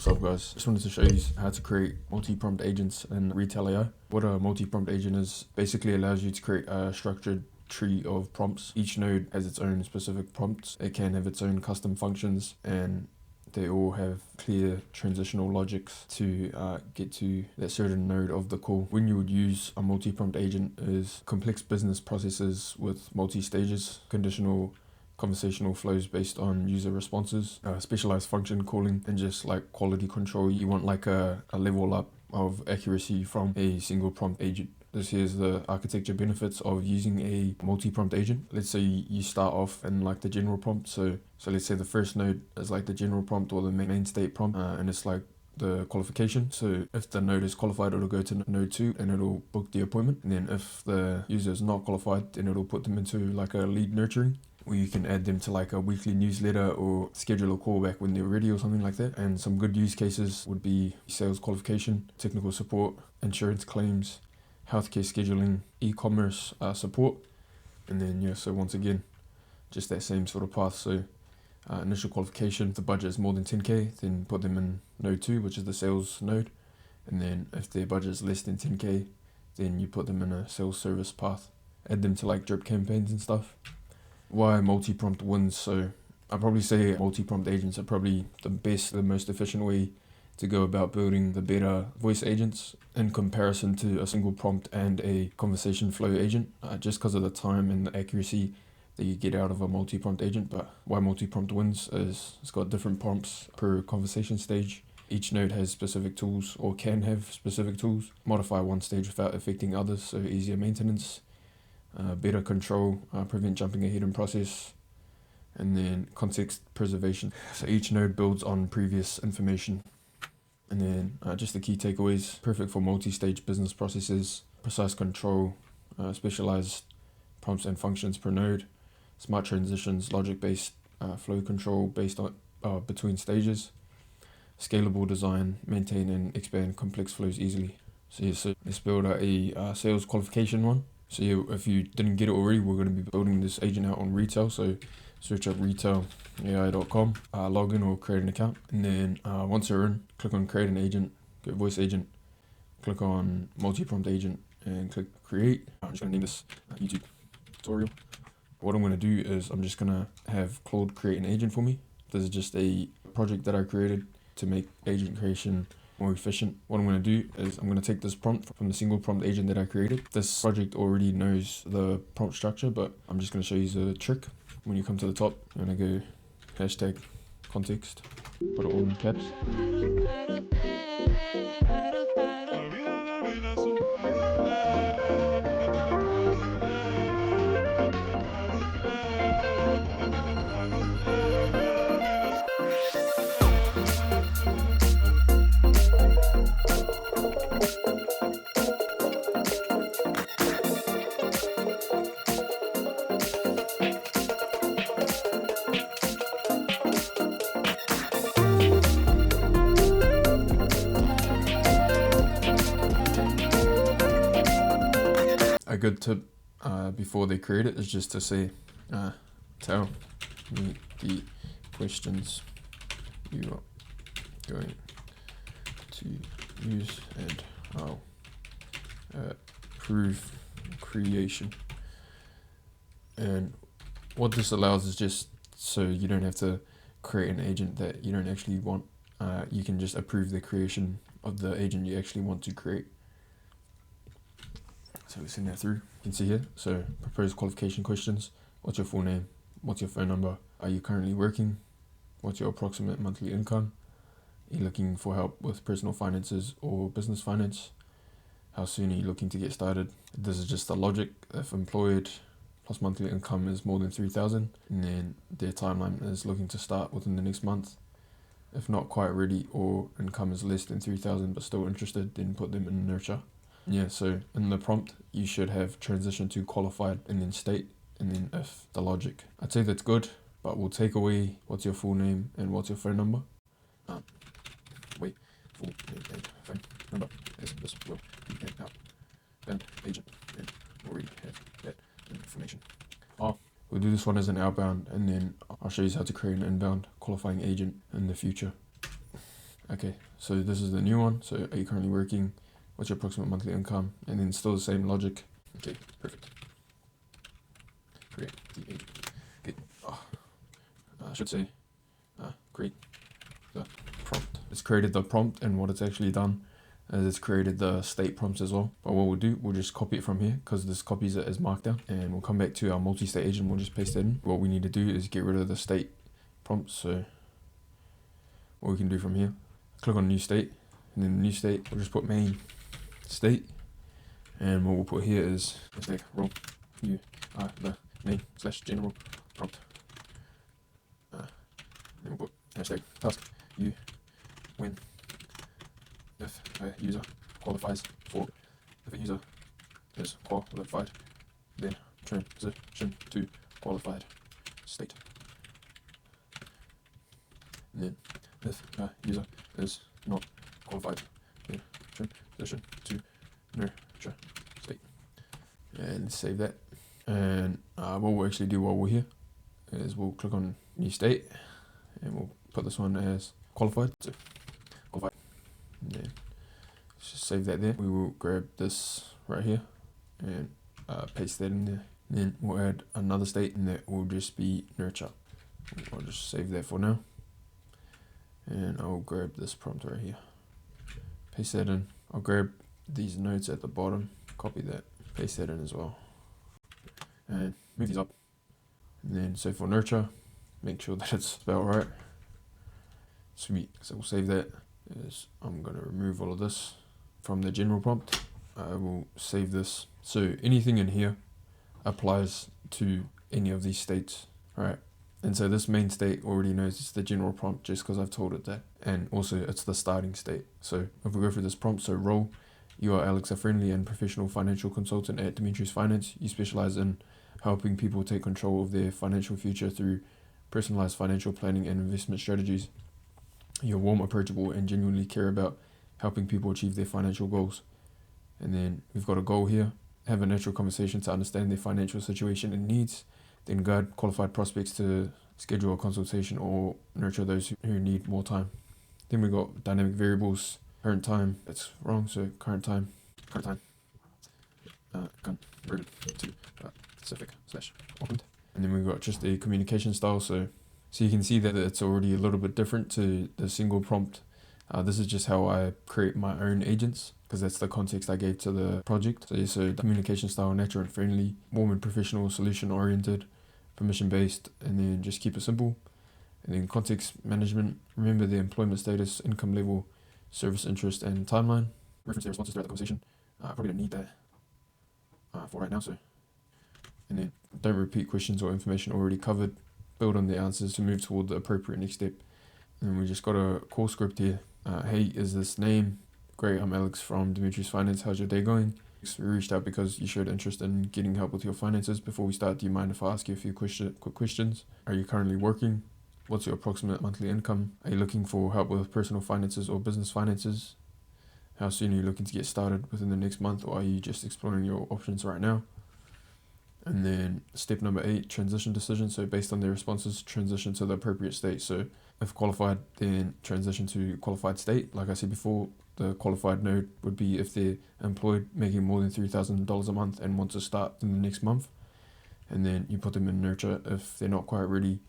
What's up guys, just wanted to show you how to create multi-prompt agents in Retell AI. What a multi-prompt agent is, basically allows you to create a structured tree of prompts. Each node has its own specific prompts. It can have its own custom functions and they all have clear transitional logics to get to that certain node of the call. When you would use a multi-prompt agent is complex business processes with multi-stages, conditional conversational flows based on user responses, specialized function calling, and just like quality control. You want like a level up of accuracy from a single prompt agent. This here's the architecture benefits of using a multi-prompt agent. Let's say you start off in like the general prompt. So let's say the first node is like the general prompt or the main state prompt, and it's like the qualification. So if the node is qualified, it'll go to node 2 and it'll book the appointment. And then if the user is not qualified, then it'll put them into like a lead nurturing, where you can add them to like a weekly newsletter or schedule a callback when they're ready or something like that. And some good use cases would be sales qualification, technical support, insurance claims, healthcare scheduling, e-commerce support. And then yeah, so once again, just that same sort of path. So initial qualification, if the budget is more than 10k, then put them in node 2, which is the sales node. And then if their budget is less than 10k, then you put them in a sales service path. Add them to like drip campaigns and stuff. Why multi-prompt wins? So I'd probably say multi-prompt agents are probably the most efficient way to go about building the better voice agents in comparison to a single prompt and a conversation flow agent, just because of the time and the accuracy that you get out of a multi-prompt agent. But why multi-prompt wins is it's got different prompts per conversation stage. Each node has specific tools or can have specific tools. Modify one stage without affecting others, so easier maintenance. Better control, prevent jumping ahead in process, and then context preservation. So each node builds on previous information. And then just the key takeaways: perfect for multi-stage business processes, precise control, specialized prompts and functions per node, smart transitions, logic-based flow control based on between stages, scalable design, maintain and expand complex flows easily. So yeah, so let's build a sales qualification one. So yeah, if you didn't get it already, we're going to be building this agent out on Retell. So search up retelai.com, log in or create an account. And then once you're in, click on create an agent, get voice agent, click on multi-prompt agent and click create. I'm just going to name this YouTube tutorial. What I'm going to do is I'm just going to have Claude create an agent for me. This is just a project that I created to make agent creation more efficient. What I'm going to do is I'm going to take this prompt from the single prompt agent that I created. This project already knows the prompt structure, but I'm just going to show you the trick. When you come to the top, you're going to go hashtag context, put it all in caps. A good tip before they create it is just to say, tell me the questions you are going to use and I'll approve creation. And what this allows is just so you don't have to create an agent that you don't actually want. You can just approve the creation of the agent you actually want to create. So we send that through. You can see here. So propose qualification questions. What's your full name? What's your phone number? Are you currently working? What's your approximate monthly income? Are you looking for help with personal finances or business finance? How soon are you looking to get started? This is just the logic. If employed plus monthly income is more than 3,000, and then their timeline is looking to start within the next month. If not quite ready or income is less than 3,000 but still interested, then put them in nurture. Yeah, so in the prompt, you should have transition to qualified and then state and then if the logic. I'd say that's good, but we'll take away what's your full name and what's your phone number. Wait, full name and phone number, as this will be an outbound agent and already have that information. We'll do this one as an outbound and then I'll show you how to create an inbound qualifying agent in the future. Okay, so this is the new one. So are you currently working? What's your approximate monthly income? And then still the same logic. Okay, perfect. Create the okay. I should say create the prompt. It's created the prompt, and what it's actually done is it's created the state prompts as well. But what we'll do, we'll just copy it from here because this copies it as markdown, and we'll come back to our multi-state agent. We'll just paste it in. What we need to do is get rid of the state prompts. So what we can do from here, click on new state, and then the new state, we'll just put main state, and what we'll put here is hashtag role. You are the main / general prompt. Then we'll put hashtag task. You when if a user qualifies for, if a user is qualified, then transition to qualified state. And then if a user is not qualified, then transition to nurture state. And save that. And what we'll actually do while we're here is we'll click on new state, and we'll put this one as qualified. So qualified. And then just save that there. We will grab this right here and paste that in there. And then we'll add another state, and that will just be nurture. I'll just save that for now. And I'll grab this prompt right here. Paste that in. I'll grab these notes at the bottom, copy that, paste that in as well. And move these up. And then so for nurture, make sure that it's spelled right. Sweet. So we'll save that. I'm going to remove all of this from the general prompt. I will save this. So anything in here applies to any of these states, right? And so this main state already knows it's the general prompt just because I've told it that. And also it's the starting state. So if we go through this prompt, so role, you are Alex, a friendly and professional financial consultant at Demetrius Finance. You specialize in helping people take control of their financial future through personalized financial planning and investment strategies. You're warm, approachable, and genuinely care about helping people achieve their financial goals. And then we've got a goal here. Have a natural conversation to understand their financial situation and needs. Then guide qualified prospects to schedule a consultation or nurture those who need more time. Then we got dynamic variables, current time, that's wrong, so current time, converted to specific / opened. And then we've got just a communication style, so you can see that it's already a little bit different to the single prompt. This is just how I create my own agents, because that's the context I gave to the project. So the communication style, natural and friendly, warm and professional, solution oriented, permission based, and then just keep it simple. And then context management, remember the employment status, income level, service interest, and timeline. Reference their responses throughout the conversation. Probably don't need that for right now. So, and then don't repeat questions or information already covered. Build on the answers to move toward the appropriate next step. And we just got a call script here. Hey, is this name? Great, I'm Alex from Demetrius Finance. How's your day going? We reached out because you showed interest in getting help with your finances. Before we start, do you mind if I ask you a few quick questions? Are you currently working? What's your approximate monthly income? Are you looking for help with personal finances or business finances? How soon are you looking to get started? Within the next month, or are you just exploring your options right now? And then step number 8, transition decision. So based on their responses, transition to the appropriate state. So if qualified, then transition to qualified state. Like I said before, the qualified node would be if they're employed, making more than $3,000 a month and want to start in the next month. And then you put them in nurture if they're not quite ready,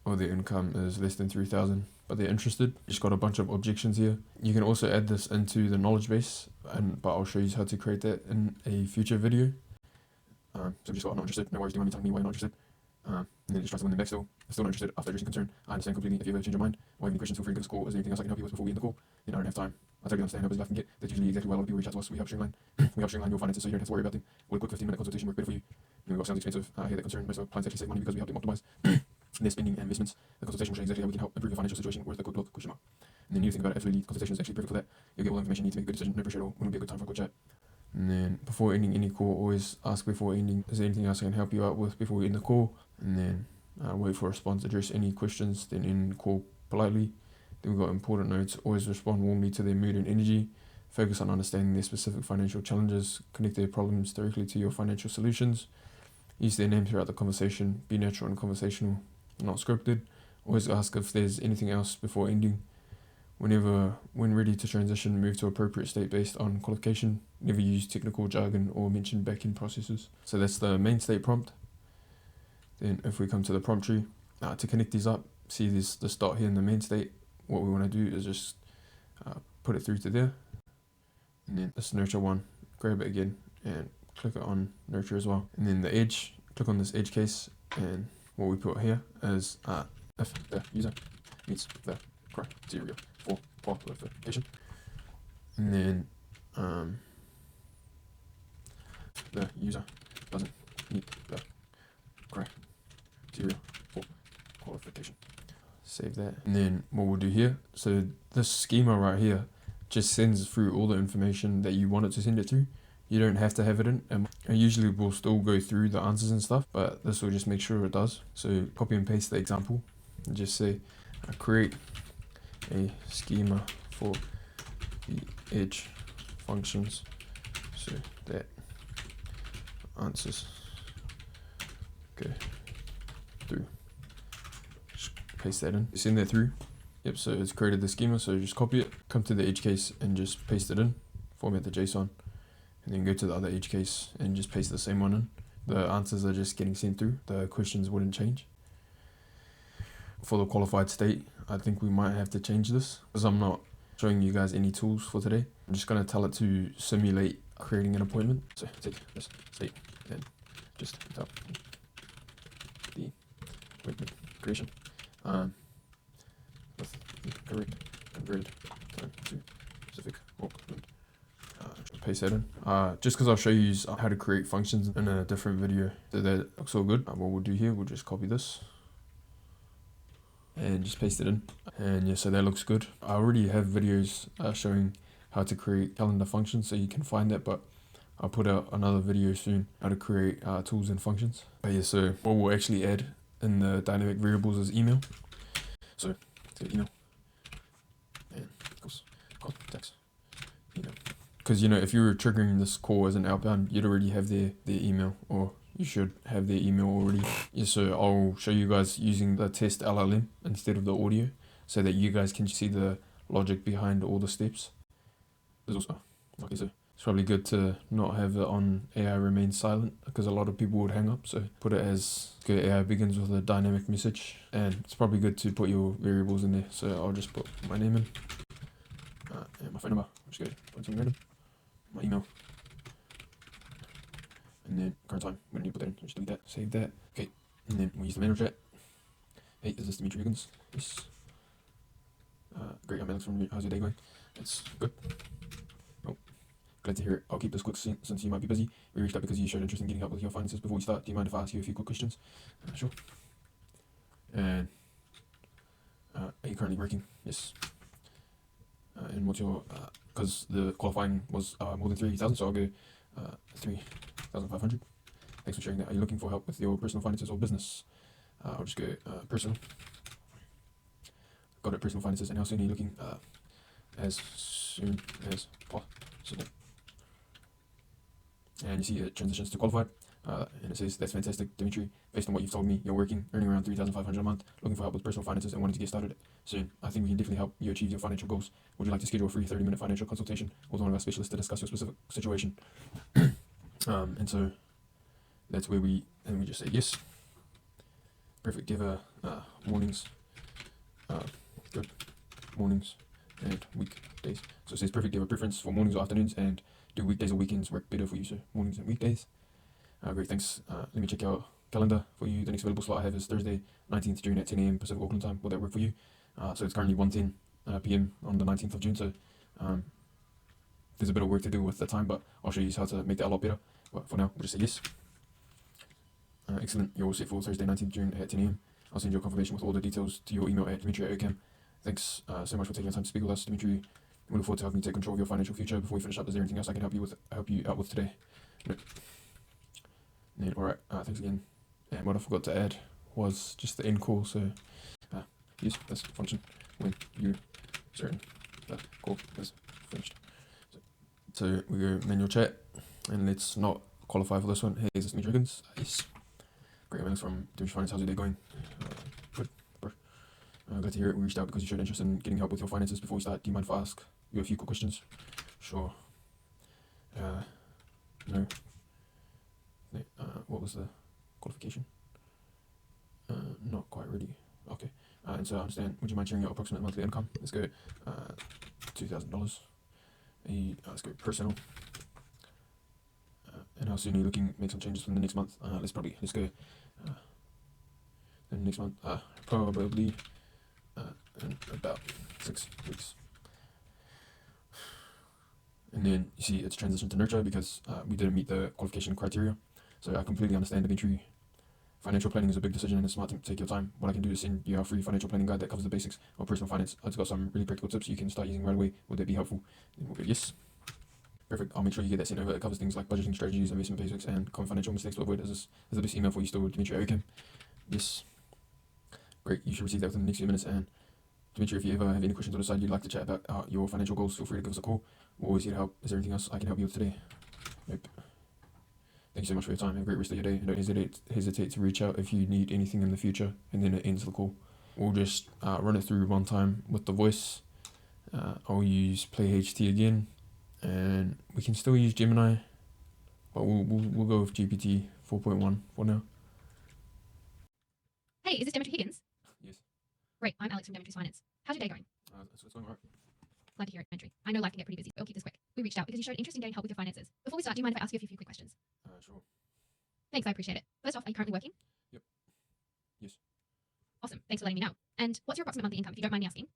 or their income is less than 3,000, but they're interested. Just got a bunch of objections here. You can also add this into the knowledge base, but I'll show you how to create that in a future video. So just got, I'm not interested. No worries, do you mind me telling me why you're not interested? And then just try something back still. Still not interested after addressing concern. I understand completely. If you ever change your mind or have any questions, feel free to give us a call. Is there anything else I can help you with before we end the call? Then I don't have time. I totally understand how busy life can get. That's usually exactly why a lot of people reach out to us. We help streamline your finances so you don't have to worry about them. Will a quick 15-minute consultation work better for you? And we've got sounds expensive. I hear that concern. Most of our clients actually save money because we help them optimize their spending and investments. The consultation will show you exactly how we can help improve your financial situation. Worth a quick look? ? And then you think about it, absolutely, consultation is actually perfect for that. You'll get all the information you need to make a good decision. No pressure at all. When would be a good time for a quick chat? And then before ending any call, always ask before ending, is there anything else I can help you out with before we end the call? And then wait for a response, address any questions, then end the call politely. Then we've got important notes, always respond warmly to their mood and energy, focus on understanding their specific financial challenges, connect their problems directly to your financial solutions, use their name throughout the conversation, be natural and conversational, not scripted. Always ask if there's anything else before ending. When ready to transition, move to appropriate state based on qualification. Never use technical jargon or mention backend processes. So that's the main state prompt. Then if we come to the prompt tree, to connect these up, see this dot here in the main state. What we want to do is just put it through to there. And then this nurture one, grab it again and click it on nurture as well. And then the edge, click on this edge case, and what we put here is if the user meets the criteria for qualification. And then the user doesn't meet the criteria for qualification. Save that. And then what we'll do here, so this schema right here just sends through all the information that you want it to send it to. You don't have to have it in, and I usually will still go through the answers and stuff, but this will just make sure it does. So copy and paste the example and just say create a schema for the edge functions so that answers go through. Just paste that in, send that through. Yep, so it's created the schema, so just copy it, come to the edge case and just paste it in, format the JSON, and then go to the other edge case and just paste the same one in. The answers are just getting sent through, the questions wouldn't change. For the qualified state, I think we might have to change this because I'm not showing you guys any tools for today. I'm just going to tell it to simulate creating an appointment. So take this state and just tell the appointment creation with the correct converted time to specific appointment. Paste that in. Just because I'll show you how to create functions in a different video, so that looks all good. What we'll do here, we'll just copy this and just paste it in, and yeah, so that looks good. I already have videos showing how to create calendar functions, so you can find that, but I'll put out another video soon how to create tools and functions. But yeah, so what we'll actually add in the dynamic variables is email. So email and contacts email, because if you were triggering this call as an outbound, you'd already have their email, or you should have their email already. Yeah, so I'll show you guys using the test LLM instead of the audio, so that you guys can see the logic behind all the steps. There's also, okay, so it's probably good to not have it on AI remains silent, because a lot of people would hang up. So put it as AI begins with a dynamic message, and it's probably good to put your variables in there. So I'll just put my name in, and my phone number, which is good, put something random, my email, and then current time. I'm gonna need to put that in. Just delete that, save that. Okay, and then we use the manager chat. Hey, is this Dimitri Higgins? Yes. Great, I'm Alex from How's Your Day Going? It's good. Oh, glad to hear it. I'll keep this quick since you might be busy. We reached out because you showed interest in getting help with your finances. Before we start, do you mind if I ask you a few quick questions? Sure. And are you currently working? Yes. And what's your, because the qualifying was more than 3,000, so I'll go 3,500. Thanks for sharing that. Are you looking for help with your personal finances or business? I'll just go personal. Got it, personal finances. And how soon are you looking? As soon as possible. And you see it transitions to qualified. And it says, that's fantastic, Dimitri. Based on what you've told me, you're working, earning around 3,500 a month, looking for help with personal finances and wanting to get started soon. I think we can definitely help you achieve your financial goals. Would you like to schedule a free 30-minute financial consultation with one of our specialists to discuss your specific situation? And so that's where we just say yes. Perfect. Give mornings, good mornings and weekdays. So it says perfect. Give a preference for mornings or afternoons, and do weekdays or weekends work better for you? So mornings and weekdays. Great, thanks. Let me check out calendar for you. The next available slot I have is Thursday, 19th June at 10 a.m. Pacific Auckland time. Will that work for you? So it's currently 1:10 p.m. on the 19th of June. So there's a bit of work to do with the time, but I'll show you how to make that a lot better. But for now, we'll just say yes. Excellent. You're all set for Thursday, 19th June at 10 a.m. I'll send you a confirmation with all the details to your email at Dimitri@ocam. Thanks so much for taking the time to speak with us, Dimitri. We look forward to helping you take control of your financial future. Before we finish up, is there anything else I can help you out with today? No. Alright, thanks again. And what I forgot to add was just the end call. So use this function when you're certain the call is finished. So we go manual chat, and let's not qualify for this one. Hey, is this Dimitri Higgins? Yes. Great, Alex from Dimitri Finance. How's your day going? Good. Glad to hear it. We reached out because you showed interest in getting help with your finances. Before we start, do you mind if I ask you a few quick questions? Sure. No. What was the qualification? Not quite ready. Okay. And so I understand. Would you mind sharing your approximate monthly income? Let's go. $2,000. Let's go personal. And how soon are you looking to make some changes from the next month? Let's go. The next month. Probably in about 6 weeks. And then you see it's transitioned to nurture because we didn't meet the qualification criteria. So I completely understand, Dimitri. Financial planning is a big decision and it's smart to take your time. What I can do is send you a free financial planning guide that covers the basics of personal finance. It's got some really practical tips you can start using right away. Would that be helpful? Then we'll go yes. Perfect. I'll make sure you get that sent over. It covers things like budgeting strategies, investment basics, and common financial mistakes to avoid. Is the best email for you still, Dimitri? Okay. Yes. Great. You should receive that within the next few minutes. And Dimitri, if you ever have any questions on the side you'd like to chat about your financial goals, feel free to give us a call. We're always here to help. Is there anything else I can help you with today? Nope. Thank you so much for your time. Have a great rest of your day. And don't hesitate to reach out if you need anything in the future. And then it ends the call. We'll just run it through one time with the voice. I'll use Play HT again. And we can still use Gemini. But we'll go with GPT 4.1 for now. Hey, is this Dimitri Higgins? Yes. Great, I'm Alex from Dimitri's Finance. How's your day going? It's going alright. Glad to hear it, Dimitri. I know life can get pretty busy, but we'll keep this quick. We reached out because you showed interest in getting help with your finances. Before we start, do you mind if I ask you a few quick questions? Sure. Thanks, I appreciate it. First off, are you currently working? Yep. Yes. Awesome, thanks for letting me know. And what's your approximate monthly income, if you don't mind me asking?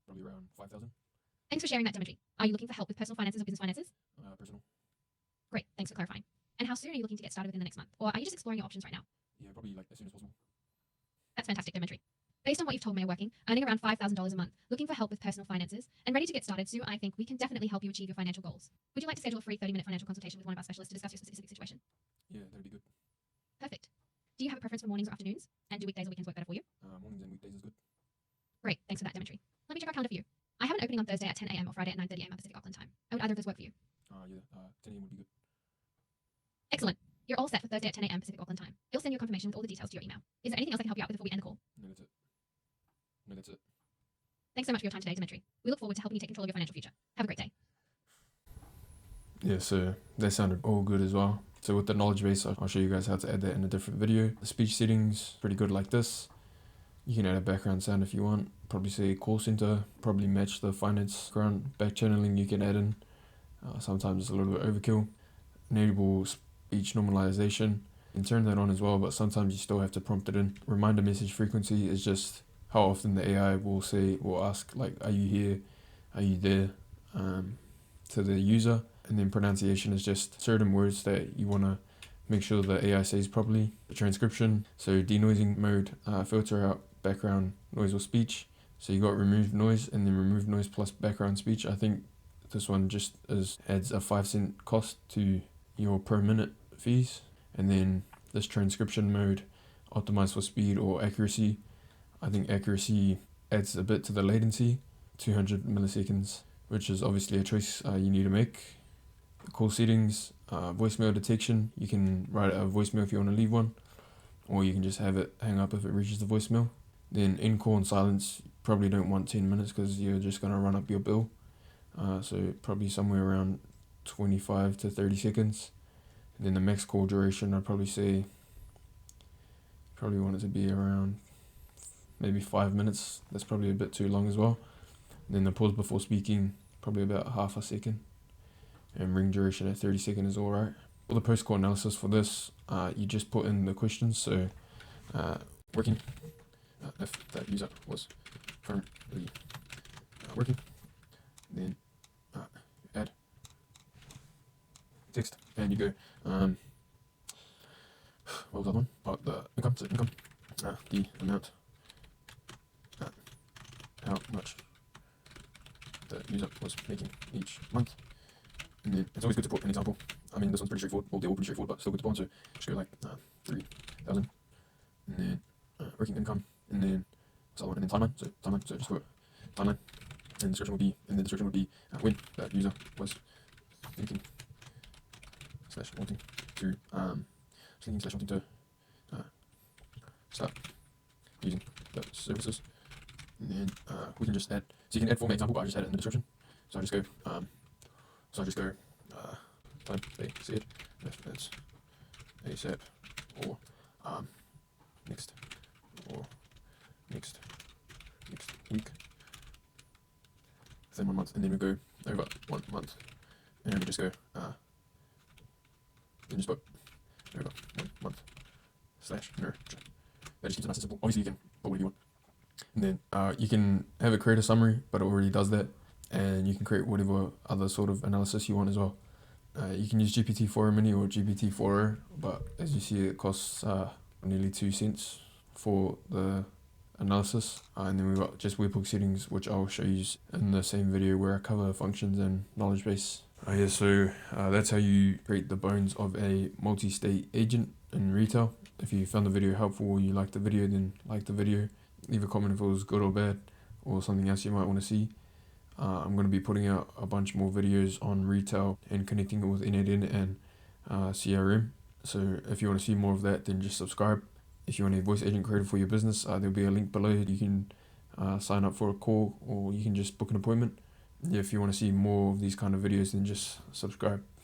Probably around 5,000. Thanks for sharing that, Dimitri. Are you looking for help with personal finances or business finances? Personal. Great, thanks for clarifying. And how soon are you looking to get started within the next month? Or are you just exploring your options right now? Yeah, probably like as soon as possible. That's fantastic, Dimitri. Based on what you've told me, you're working, earning around $5,000 a month, looking for help with personal finances, and ready to get started soon, I think we can definitely help you achieve your financial goals. Would you like to schedule a free 30-minute financial consultation with one of our specialists to discuss your specific situation? Yeah, that'd be good. Perfect. Do you have a preference for mornings or afternoons? And do weekdays or weekends work better for you? Mornings and weekdays is good. Great, thanks for that, Dimitri. Let me check our calendar for you. I have an opening on Thursday at 10 a.m. or Friday at 9:30 a.m. Pacific Auckland time. Would either of those work for you? Yeah, 10 a.m. would be good. Excellent. You're all set for Thursday at 10 a.m. Pacific Auckland time. He'll send you a confirmation with all the details to your email. Is there anything else I can help you out with before we end the call? No, that's it. No, that's it. Thanks so much for your time today, Dimitri. We look forward to helping you take control of your financial future. Have a great day. Yeah, so that sounded all good as well. So with the knowledge base, I'll show you guys how to add that in a different video. The speech settings, pretty good like this. You can add a background sound if you want. Probably say call center, probably match the finance background. Back channeling you can add in. Sometimes it's a little bit overkill. Enable speech normalization. You can turn that on as well, but sometimes you still have to prompt it in. Reminder message frequency is just how often the AI will ask like, are you here? Are you there? To the user. And then pronunciation is just certain words that you want to make sure the AI says properly. The transcription, so denoising mode, filter out background noise or speech. So you got remove noise and then remove noise plus background speech. I think this one just adds a 5-cent cost to your per minute fees. And then this transcription mode, optimize for speed or accuracy. I think accuracy adds a bit to the latency, 200 milliseconds, which is obviously a choice you need to make. The call settings, voicemail detection. You can write a voicemail if you want to leave one, or you can just have it hang up if it reaches the voicemail. Then in call and silence, you probably don't want 10 minutes because you're just going to run up your bill. So probably somewhere around 25 to 30 seconds. And then the max call duration, I'd probably say, probably want it to be around maybe 5 minutes. That's probably a bit too long as well. And then the pause before speaking, probably about half a second. And ring duration at 30 seconds is alright. For the post-call analysis for this, you just put in the questions. So working, if that user was currently working, then add text, and you go, what was that one? About the income, so income, the amount, how much the user was making each month. And then it's always good to put an example. I mean, this one's pretty straightforward. Well, they're all pretty straightforward, but still good to put on. So just go like 3,000, and then working income, and then what's that one? And then timeline. So timeline. So just put timeline, and description would be when that user was thinking / wanting to start using the services. and then we can just add. So you can add format example, but I just add it in the description. So I just go time they said if it's ASAP or next or next week within 1 month, and then we go over 1 month, and then we just go then just put over 1 month slash nurture. That just keeps it nice and simple. Obviously you can put whatever you want, and then you can have it create a summary, but it already does that, and you can create whatever other sort of analysis you want as well. You can use GPT-4 Mini or GPT-4, but as you see, it costs nearly 2 cents for the analysis. And then we've got just webhook settings, which I'll show you in the same video where I cover functions and knowledge base. Yeah, so that's how you create the bones of a multi-state agent in Retell. If you found the video helpful or you liked the video, then like the video. Leave a comment if it was good or bad, or something else you might want to see. I'm going to be putting out a bunch more videos on Retell and connecting it with NetN and CRM. So if you want to see more of that, then just subscribe. If you want a voice agent created for your business, there'll be a link below. You can sign up for a call, or you can just book an appointment. If you want to see more of these kind of videos, then just subscribe.